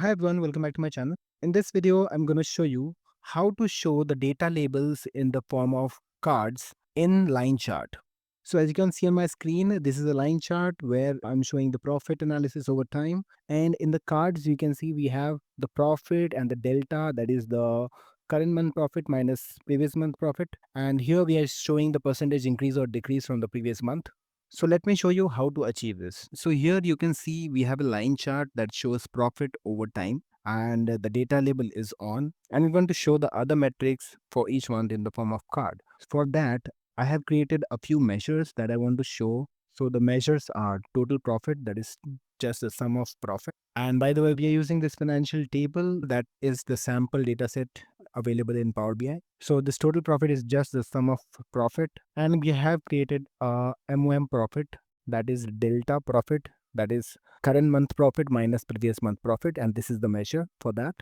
Hi everyone, welcome back to my channel. In this video, I'm going to show you how to show the data labels in the form of cards in line chart. So as you can see on my screen, this is a line chart where I'm showing the profit analysis over time. And in the cards, you can see we have the profit and the delta, that is the current month profit minus previous month profit. And here we are showing the percentage increase or decrease from the previous month. So let me show you how to achieve this. So here you can see we have a line chart that shows profit over time and the data label is on, and we're going to show the other metrics for each month in the form of card. For that, I have created a few measures that I want to show. So the measures are total profit, that is just the sum of profit. And by the way, we are using this financial table that is the sample data set available in Power BI. So this total profit is just the sum of profit, and we have created a MOM profit, that is delta profit, that is current month profit minus previous month profit, and this is the measure for that.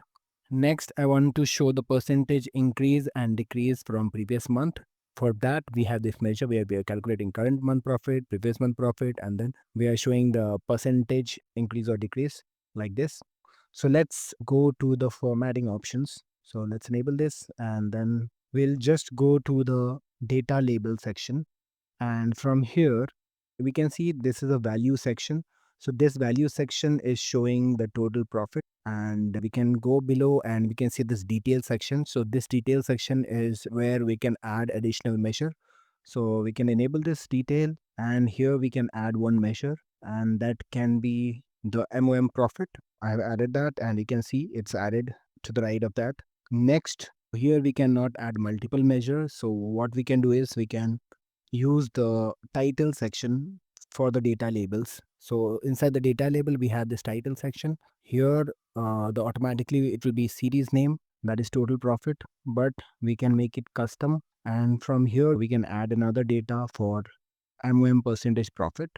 Next, I want to show the percentage increase and decrease from previous month. For that, we have this measure where we are calculating current month profit, previous month profit, and then we are showing the percentage increase or decrease like this. So let's go to the formatting options. So let's enable this, and then we'll just go to the data label section. And from here, we can see this is a value section. So this value section is showing the total profit, and we can go below and we can see this detail section. So this detail section is where we can add additional measure. So we can enable this detail, and here we can add one measure, and that can be the MOM profit. I have added that, and you can see it's added to the right of that. Next, here we cannot add multiple measures. So what we can do is we can use the title section for the data labels. So inside the data label, we have this title section. Here, the automatically it will be series name, that is total profit, but we can make it custom. And from here, we can add another data for MOM percentage profit.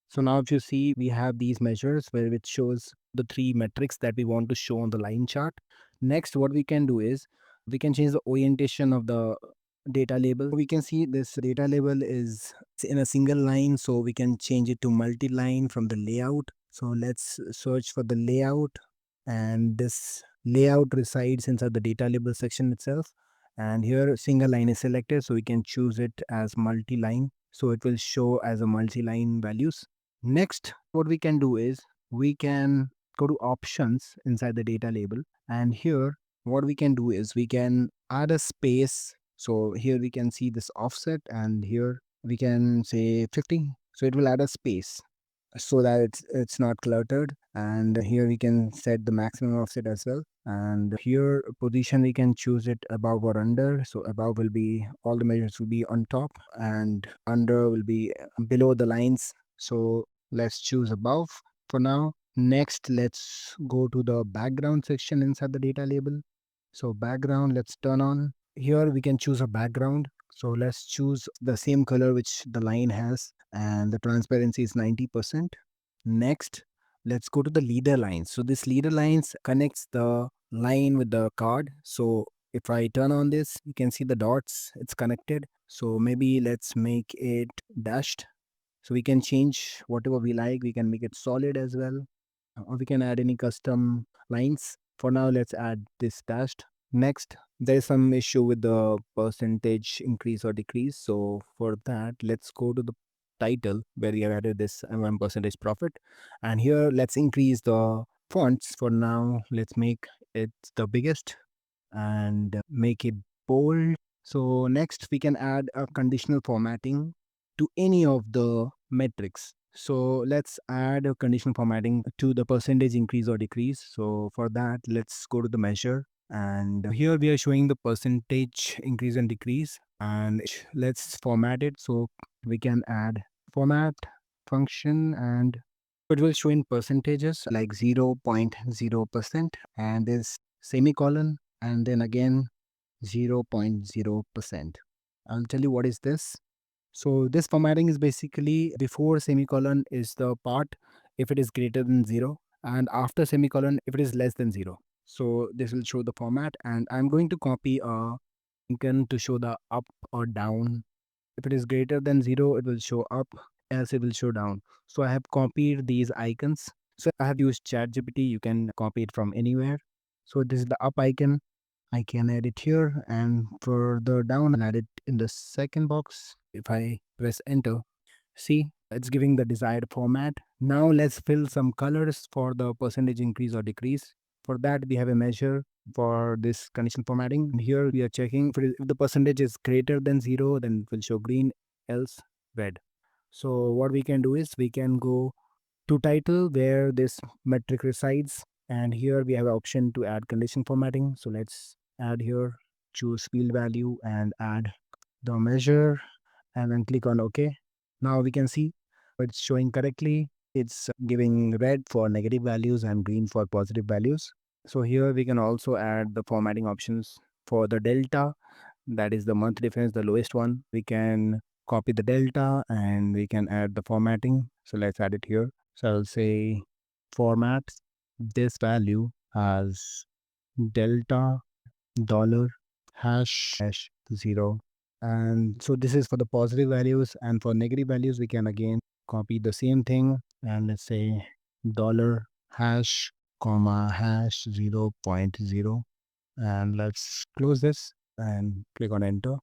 So now if you see, we have these measures where it shows the three metrics that we want to show on the line chart. Next, what we can do is we can change the orientation of the data label. We can see this data label is in a single line, so we can change it to multi-line from the layout. So let's search for the layout, and this layout resides inside the data label section itself. And here single line is selected, so we can choose it as multi-line, so it will show as a multi-line values. Next, what we can do is we can go to options inside the data label, and here what we can do is we can add a space. So here we can see this offset, and here we can say 50, so it will add a space so that it's not cluttered. And here we can set the maximum offset as well, and here position we can choose it above or under. So above will be all the measures will be on top, and under will be below the lines. So let's choose above for now. Next, let's go to the background section inside the data label. So background, let's turn on. Here we can choose a background. So let's choose the same color which the line has, and the transparency is 90%. Next, let's go to the leader lines. So this leader lines connects the line with the card. So if I turn on this, you can see the dots, it's connected. So maybe let's make it dashed. So we can change whatever we like. We can make it solid as well, or we can add any custom lines. For now, let's add this dashed. Next, there is some issue with the percentage increase or decrease. So for that, let's go to the title where we have added this 1% profit. And here, let's increase the fonts. For now, let's make it the biggest and make it bold. So next, we can add a conditional formatting to any of the metrics. So let's add a conditional formatting to the percentage increase or decrease. So for that, let's go to the measure. And here we are showing the percentage increase and decrease. And let's format it. So we can add format function, and it will show in percentages like 0.0%, and this semicolon, and then again 0.0%. I'll tell you what is this. So this formatting is basically before semicolon is the part if it is greater than 0, and after semicolon if it is less than 0. So this will show the format, and I'm going to copy a icon to show the up or down. If it is greater than 0, it will show up, else it will show down. So I have copied these icons. So I have used ChatGPT. You can copy it from anywhere. So this is the up icon. I can add it here, and further down, I'll add it in the second box. If I press enter, see, it's giving the desired format. Now let's fill some colors for the percentage increase or decrease. For that, we have a measure for this condition formatting. And here we are checking if the percentage is greater than 0, then it will show green, else red. So what we can do is we can go to title where this metric resides, and here we have an option to add condition formatting. So let's add here, choose field value and add the measure, and then click on OK. Now we can see it's showing correctly. It's giving red for negative values and green for positive values. So here we can also add the formatting options for the delta, that is the month difference, the lowest one. We can copy the delta and we can add the formatting. So let's add it here. So I'll say format this value as delta dollar hash 0. And so this is for the positive values, and for negative values we can again copy the same thing, and let's say dollar hash comma hash 0.0, and let's close this and click on enter.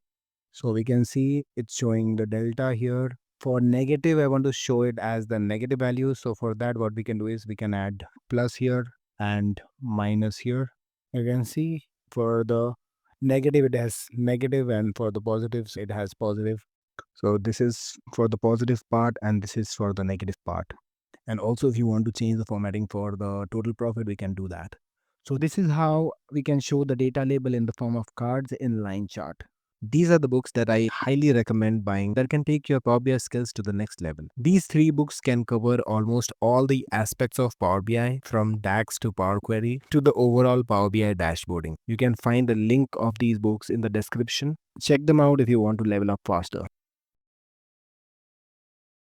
So we can see it's showing the delta here. For negative, I want to show it as the negative value. So for that, what we can do is we can add plus here and minus here. You can see for the negative, it has negative, and for the positives, it has positive. So this is for the positive part, and this is for the negative part. And also, if you want to change the formatting for the total profit, we can do that. So this is how we can show the data label in the form of cards in line chart. These are the books that I highly recommend buying that can take your Power BI skills to the next level. These three books can cover almost all the aspects of Power BI, from DAX to Power Query to the overall Power BI dashboarding. You can find the link of these books in the description. Check them out if you want to level up faster.